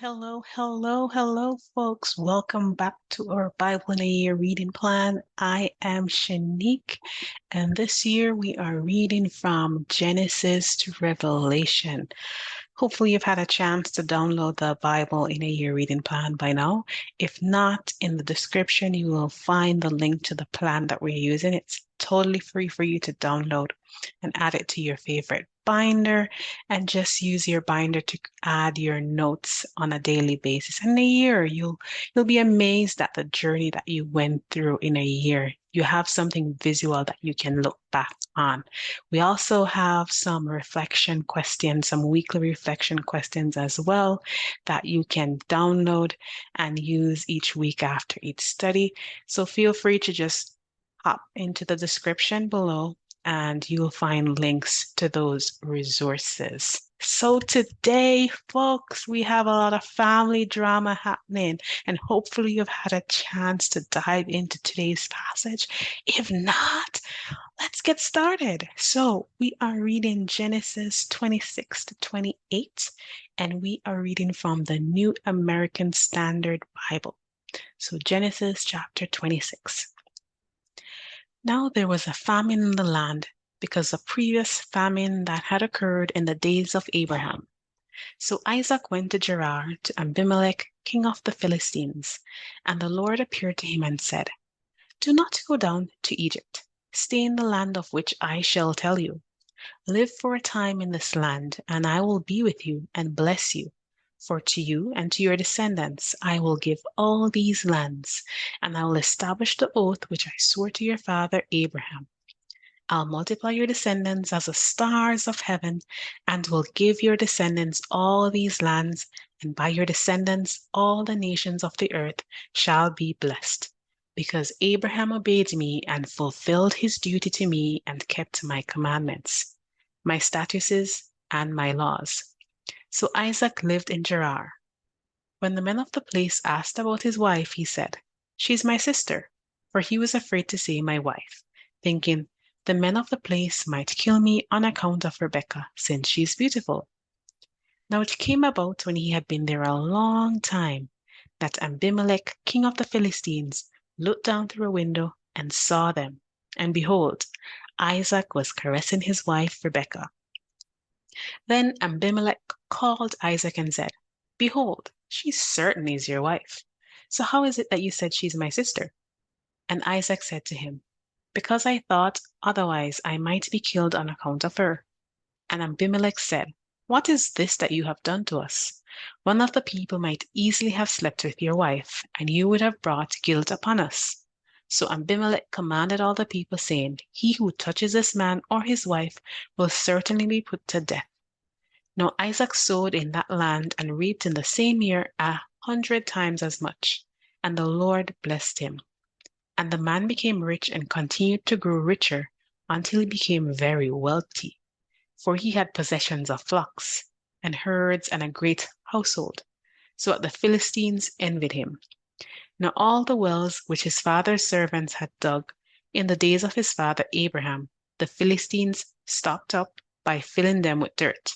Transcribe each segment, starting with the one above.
Hello, folks. Welcome back to our Bible in a Year reading plan. I am Shanique, and this year we are reading from Genesis to Revelation. Hopefully, you've had a chance to download the Bible in a Year reading plan by now. If not, in the description, you will find the link to the plan that we're using. It's totally free for you to download and add it to your favorite binder and just use your binder to add your notes on a daily basis. In a year, you'll be amazed at the journey that you went through in a year. You have something visual that you can look back on. We also have some reflection questions, some weekly reflection questions as well that you can download and use each week after each study. So feel free to just hop into the description below and you'll find links to those resources. So today, folks, we have a lot of family drama happening, and hopefully you've had a chance to dive into today's passage. If not, let's get started. So we are reading Genesis 26 to 28, and we are reading from the New American Standard Bible. So Genesis chapter 26. Now there was a famine in the land because of previous famine that had occurred in the days of Abraham. So Isaac went to Gerar to Abimelech, king of the Philistines, and the Lord appeared to him and said, "Do not go down to Egypt. Stay in the land of which I shall tell you. Live for a time in this land, and I will be with you and bless you. For to you and to your descendants I will give all these lands, and I will establish the oath which I swore to your father Abraham. I'll multiply your descendants as the stars of heaven, and will give your descendants all these lands, and by your descendants all the nations of the earth shall be blessed. Because Abraham obeyed me and fulfilled his duty to me and kept my commandments, my statutes, and my laws." So Isaac lived in Gerar. When the men of the place asked about his wife, he said, "She's my sister," for he was afraid to say my wife, thinking, the men of the place might kill me on account of Rebekah, since she's beautiful. Now it came about when he had been there a long time, that Abimelech, king of the Philistines, looked down through a window and saw them. And behold, Isaac was caressing his wife Rebekah. Then Abimelech called Isaac and said, "Behold, she certainly is your wife. So how is it that you said she's my sister?" And Isaac said to him, "Because I thought otherwise I might be killed on account of her." And Abimelech said, "What is this that you have done to us? One of the people might easily have slept with your wife, and you would have brought guilt upon us." So Abimelech commanded all the people, saying, "He who touches this man or his wife will certainly be put to death." Now Isaac sowed in that land and reaped in the same year 100 times as much, and the Lord blessed him. And the man became rich and continued to grow richer until he became very wealthy, for he had possessions of flocks and herds and a great household, so that the Philistines envied him. Now all the wells which his father's servants had dug in the days of his father Abraham, the Philistines stopped up by filling them with dirt.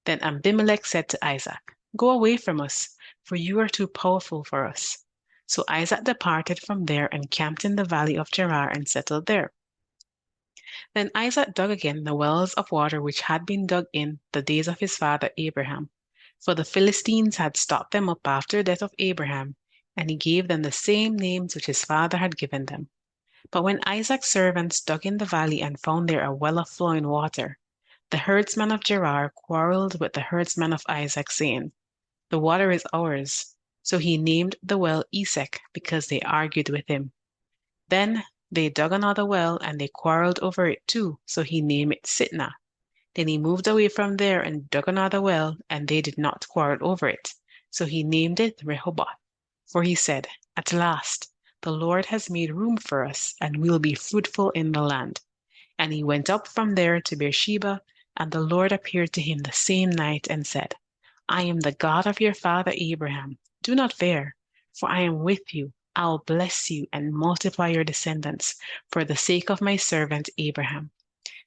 Then Abimelech said to Isaac, "Go away from us, for you are too powerful for us." So Isaac departed from there and camped in the valley of Gerar and settled there. Then Isaac dug again the wells of water which had been dug in the days of his father Abraham, for the Philistines had stopped them up after the death of Abraham, and he gave them the same names which his father had given them. But when Isaac's servants dug in the valley and found there a well of flowing water, the herdsman of Gerar quarreled with the herdsman of Isaac, saying, "The water is ours." So he named the well Esek, because they argued with him. Then they dug another well, and they quarreled over it too, so he named it Sitnah. Then he moved away from there and dug another well, and they did not quarrel over it, so he named it Rehoboth. For he said, "At last the Lord has made room for us, and we'll be fruitful in the land." And he went up from there to Beersheba, and the Lord appeared to him the same night and said, "I am the God of your father Abraham. Do not fear, for I am with you. I'll bless you and multiply your descendants for the sake of my servant Abraham."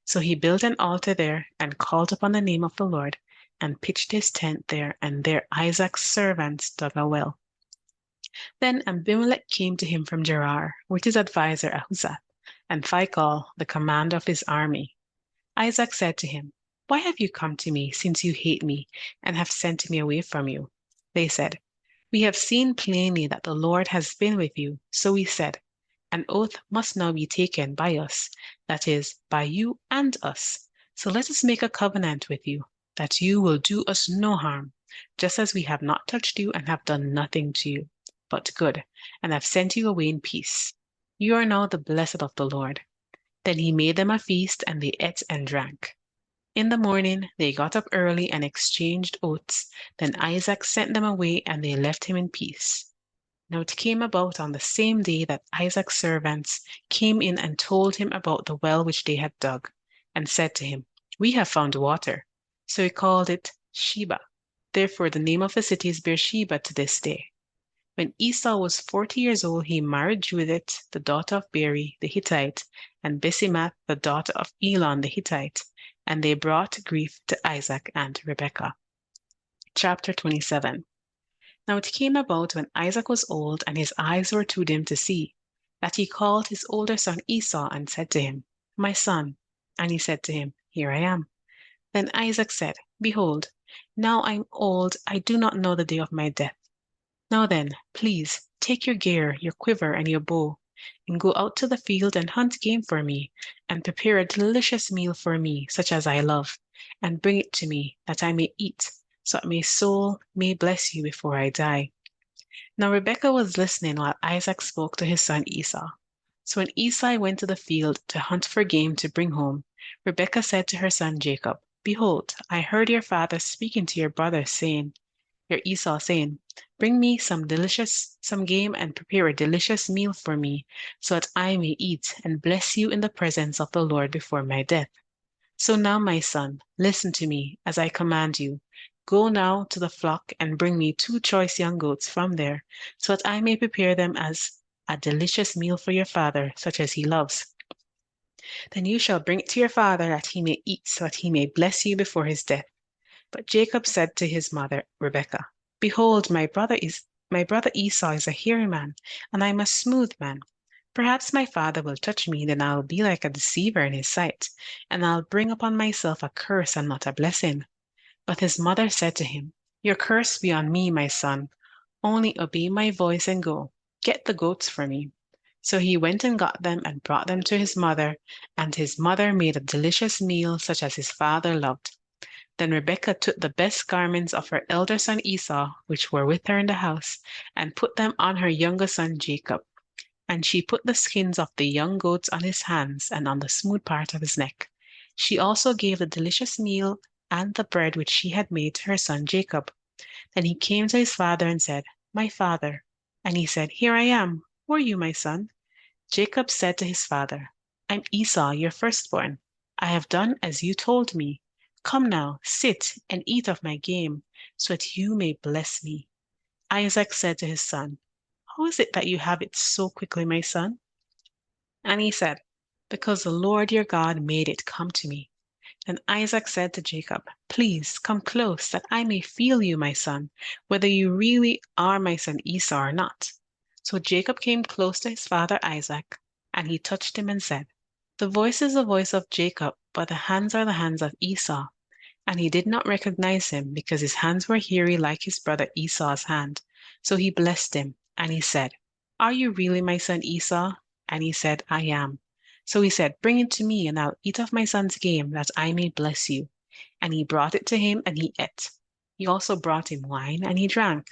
So he built an altar there and called upon the name of the Lord, and pitched his tent there, and there Isaac's servants dug a well. Then Abimelech came to him from Gerar with his adviser Ahuzzath, and Phicol, the commander of his army. Isaac said to him, Why have you come to me, since you hate me, and have sent me away from you? They said, We have seen plainly that the Lord has been with you. So we said, An oath must now be taken by us, that is, by you and us. So let us make a covenant with you, that you will do us no harm, just as we have not touched you and have done nothing to you, but good, and have sent you away in peace. You are now the blessed of the Lord. Then he made them a feast, and they ate and drank. In the morning they got up early and exchanged oaths. Then Isaac sent them away, and they left him in peace. Now it came about on the same day that Isaac's servants came in and told him about the well which they had dug, and said to him, We have found water. So he called it Sheba. Therefore the name of the city is Beersheba to this day. When Esau was 40 years old, he married Judith, the daughter of Beeri the Hittite, and Basemath, the daughter of Elon the Hittite, and they brought grief to Isaac and Rebekah. Chapter 27. Now it came about when Isaac was old, and his eyes were too dim to see, that he called his older son Esau and said to him, My son. And he said to him, Here I am. Then Isaac said, Behold, now I am old, I do not know the day of my death. Now then, please, take your gear, your quiver, and your bow, and go out to the field and hunt game for me, and prepare a delicious meal for me, such as I love, and bring it to me, that I may eat, so that my soul may bless you before I die. Now Rebekah was listening while Isaac spoke to his son Esau. So when Esau went to the field to hunt for game to bring home, Rebekah said to her son Jacob, Behold, I heard your father speaking to your brother, your Esau, saying, Bring me some game and prepare a delicious meal for me, so that I may eat and bless you in the presence of the Lord before my death. So now, my son, listen to me as I command you. Go now to the flock and bring me 2 choice young goats from there, so that I may prepare them as a delicious meal for your father, such as he loves. Then you shall bring it to your father, that he may eat, so that he may bless you before his death. But Jacob said to his mother Rebekah, Behold, my brother Esau is a hairy man, and I am a smooth man. Perhaps my father will touch me, then I'll be like a deceiver in his sight, and I'll bring upon myself a curse and not a blessing. But his mother said to him, Your curse be on me, my son. Only obey my voice and go. Get the goats for me. So he went and got them and brought them to his mother, and his mother made a delicious meal such as his father loved. Then Rebekah took the best garments of her elder son Esau, which were with her in the house, and put them on her younger son Jacob. And she put the skins of the young goats on his hands and on the smooth part of his neck. She also gave the delicious meal and the bread which she had made to her son Jacob. Then he came to his father and said, My father. And he said, Here I am. Who are you, my son? Jacob said to his father, I'm Esau, your firstborn. I have done as you told me. Come now, sit and eat of my game, so that you may bless me. Isaac said to his son, How is it that you have it so quickly, my son? And he said, Because the Lord your God made it come to me. Then Isaac said to Jacob, Please come close, that I may feel you, my son, whether you really are my son Esau or not. So Jacob came close to his father Isaac, and he touched him and said, The voice is the voice of Jacob, but the hands are the hands of Esau. And he did not recognize him, because his hands were hairy like his brother Esau's hand. So he blessed him, and he said, Are you really my son Esau? And he said, I am. So he said, Bring it to me, and I'll eat of my son's game, that I may bless you. And he brought it to him, and he ate. He also brought him wine, and he drank.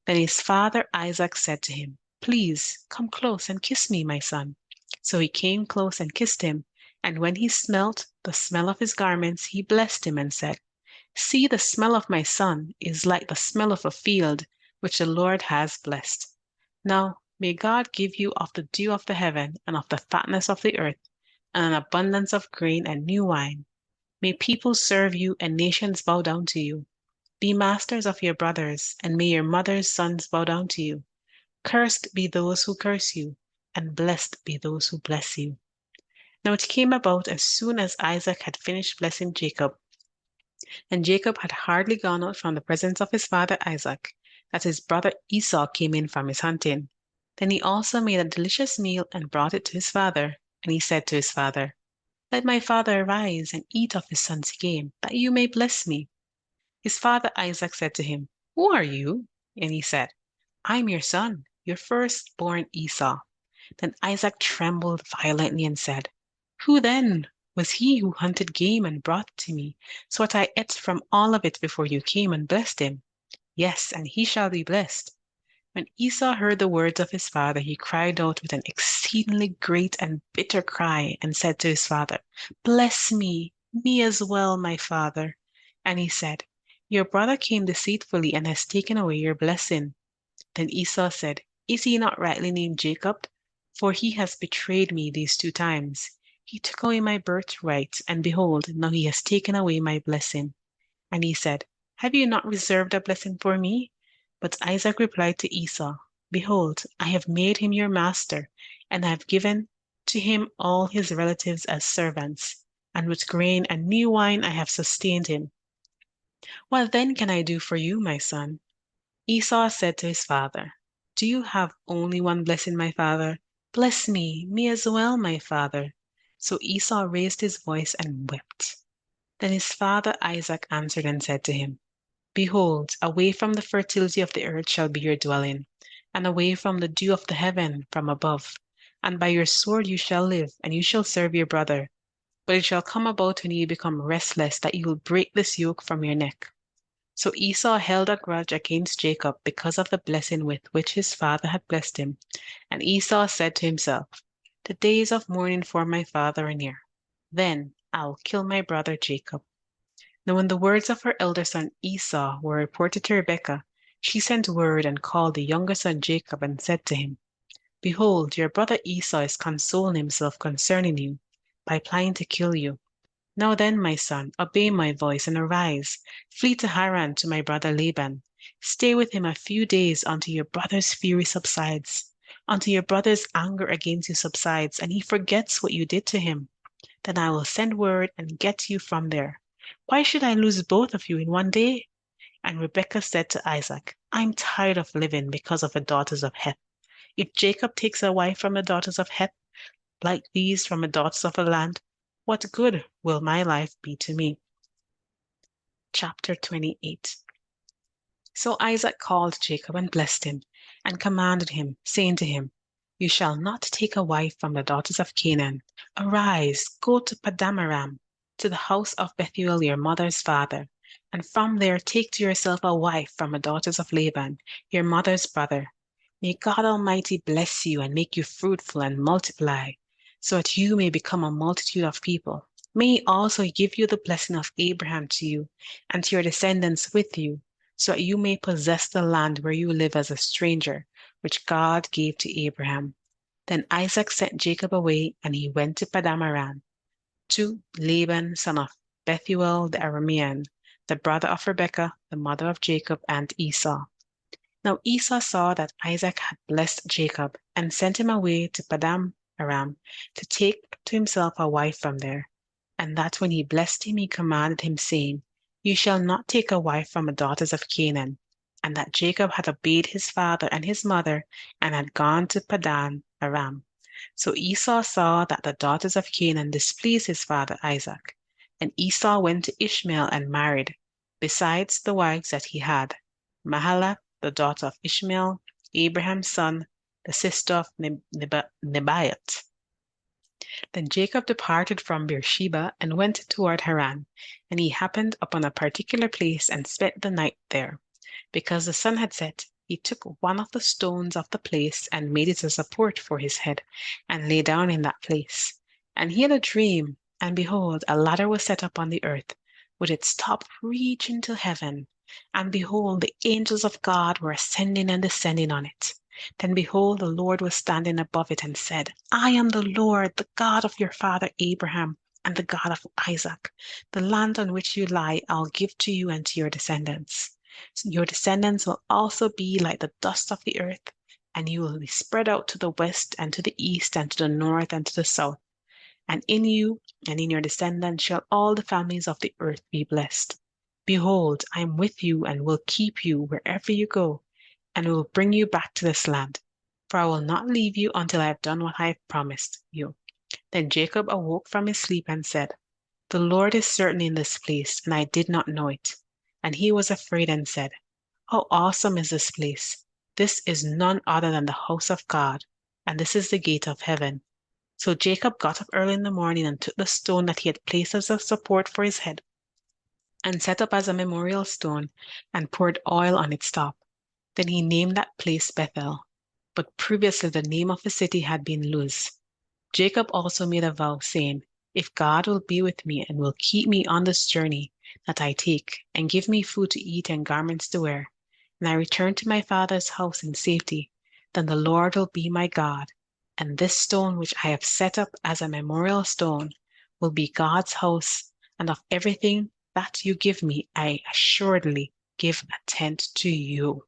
Then his father Isaac said to him, Please come close and kiss me, my son. So he came close and kissed him. And when he smelt the smell of his garments, he blessed him and said, See, the smell of my son is like the smell of a field which the Lord has blessed. Now may God give you of the dew of the heaven and of the fatness of the earth, and an abundance of grain and new wine. May people serve you and nations bow down to you. Be masters of your brothers, and may your mother's sons bow down to you. Cursed be those who curse you, and blessed be those who bless you. Now it came about as soon as Isaac had finished blessing Jacob, And Jacob had hardly gone out from the presence of his father Isaac, that his brother Esau came in from his hunting. Then he also made a delicious meal and brought it to his father. And he said to his father, "Let my father arise and eat of his son's game, that you may bless me." His father Isaac said to him, "Who are you?" And he said, "I am your son, your firstborn Esau." Then Isaac trembled violently and said, "Who then was he who hunted game and brought it to me, so that I ate from all of it before you came and blessed him? Yes, and he shall be blessed." When Esau heard the words of his father, he cried out with an exceedingly great and bitter cry, and said to his father, "Bless me, me as well, my father." And he said, "Your brother came deceitfully and has taken away your blessing." Then Esau said, "Is he not rightly named Jacob? For he has betrayed me these 2 times. He took away my birthright, and behold, now he has taken away my blessing." And he said, "Have you not reserved a blessing for me?" But Isaac replied to Esau, "Behold, I have made him your master, and I have given to him all his relatives as servants, and with grain and new wine I have sustained him. What then can I do for you, my son?" Esau said to his father, "Do you have only one blessing, my father? Bless me, me as well, my father." So Esau raised his voice and wept. Then his father Isaac answered and said to him, "Behold, away from the fertility of the earth shall be your dwelling, and away from the dew of the heaven from above. And by your sword you shall live, and you shall serve your brother. But it shall come about when you become restless that you will break this yoke from your neck." So Esau held a grudge against Jacob because of the blessing with which his father had blessed him. And Esau said to himself, "The days of mourning for my father are near. Then I'll kill my brother Jacob." Now when the words of her elder son Esau were reported to Rebekah, she sent word and called the younger son Jacob and said to him, "Behold, your brother Esau is consoling himself concerning you by planning to kill you. Now then, my son, obey my voice and arise, flee to Haran to my brother Laban. Stay with him a few days until your brother's fury subsides, until your brother's anger against you subsides, and he forgets what you did to him. Then I will send word and get you from there. Why should I lose both of you in one day?" And Rebekah said to Isaac, "I'm tired of living because of the daughters of Heth. If Jacob takes a wife from the daughters of Heth, like these from the daughters of the land, what good will my life be to me?" Chapter 28. So Isaac called Jacob and blessed him, and commanded him, saying to him, "You shall not take a wife from the daughters of Canaan. Arise, go to Padamaram, to the house of Bethuel your mother's father, and from there take to yourself a wife from the daughters of Laban, your mother's brother. May God Almighty bless you and make you fruitful and multiply, so that you may become a multitude of people. May He also give you the blessing of Abraham to you and to your descendants with you, so that you may possess the land where you live as a stranger, which God gave to Abraham." Then Isaac sent Jacob away, and he went to Padamaram, to Laban, son of Bethuel the Aramean, the brother of Rebekah, the mother of Jacob and Esau. Now Esau saw that Isaac had blessed Jacob, and sent him away to Padam Aram to take to himself a wife from there. And that when he blessed him, he commanded him, saying, "You shall not take a wife from the daughters of Canaan." And that Jacob had obeyed his father and his mother, and had gone to Padan Aram. So Esau saw that the daughters of Canaan displeased his father Isaac. And Esau went to Ishmael and married, besides the wives that he had, Mahalath, the daughter of Ishmael, Abraham's son, the sister of Nebaioth. Then Jacob departed from Beersheba and went toward Haran, and he happened upon a particular place and spent the night there. Because the sun had set, he took one of the stones of the place and made it a support for his head, and lay down in that place. And he had a dream, and behold, a ladder was set up on the earth, with its top reaching to heaven. And behold, the angels of God were ascending and descending on it. Then behold, the Lord was standing above it and said, "I am the Lord, the God of your father Abraham, and the God of Isaac. The land on which you lie I'll give to you and to your descendants. Your descendants will also be like the dust of the earth, and you will be spread out to the west and to the east and to the north and to the south. And in you and in your descendants shall all the families of the earth be blessed. Behold, I am with you and will keep you wherever you go, and will bring you back to this land. For I will not leave you until I have done what I have promised you." Then Jacob awoke from his sleep and said, "The Lord is certainly in this place, and I did not know it." And he was afraid and said, "How awesome is this place! This is none other than the house of God, and this is the gate of heaven." So Jacob got up early in the morning and took the stone that he had placed as a support for his head and set up as a memorial stone and poured oil on its top. Then he named that place Bethel, but previously the name of the city had been Luz. Jacob also made a vow, saying, "If God will be with me and will keep me on this journey that I take, and give me food to eat and garments to wear, and I return to my father's house in safety, then the Lord will be my God, and this stone which I have set up as a memorial stone will be God's house, and of everything that you give me, I assuredly give a tenth to you."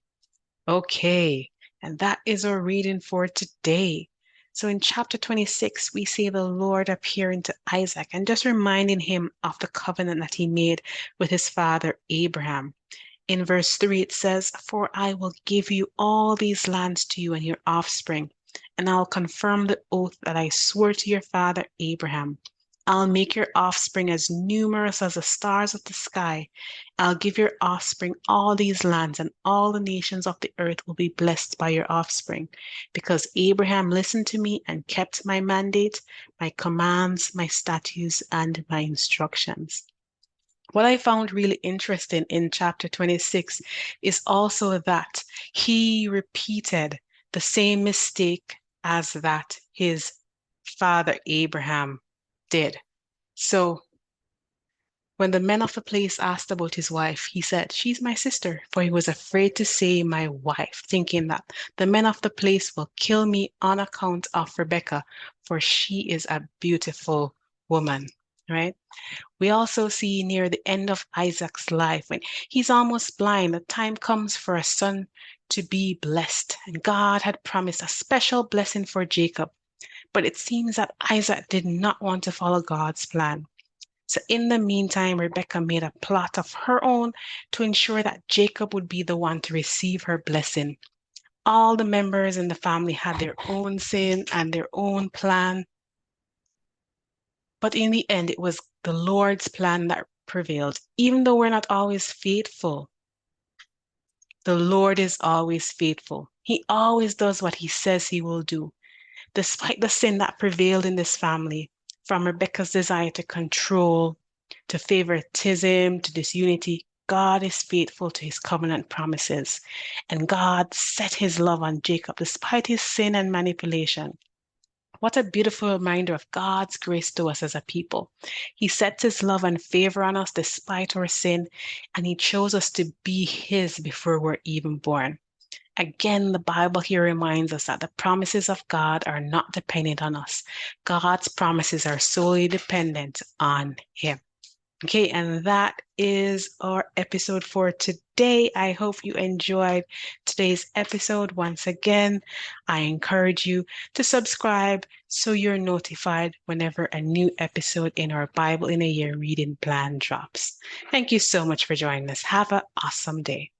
Okay, and that is our reading for today. So in chapter 26, we see the Lord appearing to Isaac and just reminding him of the covenant that he made with his father Abraham. In verse 3, it says, "For I will give you all these lands to you and your offspring, and I'll confirm the oath that I swore to your father Abraham. I'll make your offspring as numerous as the stars of the sky. I'll give your offspring all these lands, and all the nations of the earth will be blessed by your offspring, because Abraham listened to me and kept my mandate, my commands, my statutes, and my instructions." What I found really interesting in chapter 26 is also that he repeated the same mistake as that his father Abraham did. So when the men of the place asked about his wife, he said, "She's my sister," for he was afraid to say "my wife," thinking that the men of the place will kill me on account of Rebecca, for she is a beautiful woman, right? We also see near the end of Isaac's life, when he's almost blind, the time comes for a son to be blessed. And God had promised a special blessing for Jacob. But it seems that Isaac did not want to follow God's plan. So in the meantime, Rebecca made a plot of her own to ensure that Jacob would be the one to receive her blessing. All the members in the family had their own sin and their own plan. But in the end, it was the Lord's plan that prevailed. Even though we're not always faithful, the Lord is always faithful. He always does what he says he will do. Despite the sin that prevailed in this family, from Rebecca's desire to control, to favoritism, to disunity, God is faithful to his covenant promises. And God set his love on Jacob despite his sin and manipulation. What a beautiful reminder of God's grace to us as a people. He sets his love and favor on us despite our sin, and he chose us to be his before we're even born. Again, the Bible here reminds us that the promises of God are not dependent on us. God's promises are solely dependent on him. Okay, and that is our episode for today. I hope you enjoyed today's episode. Once again, I encourage you to subscribe so you're notified whenever a new episode in our Bible in a Year reading plan drops. Thank you so much for joining us. Have an awesome day.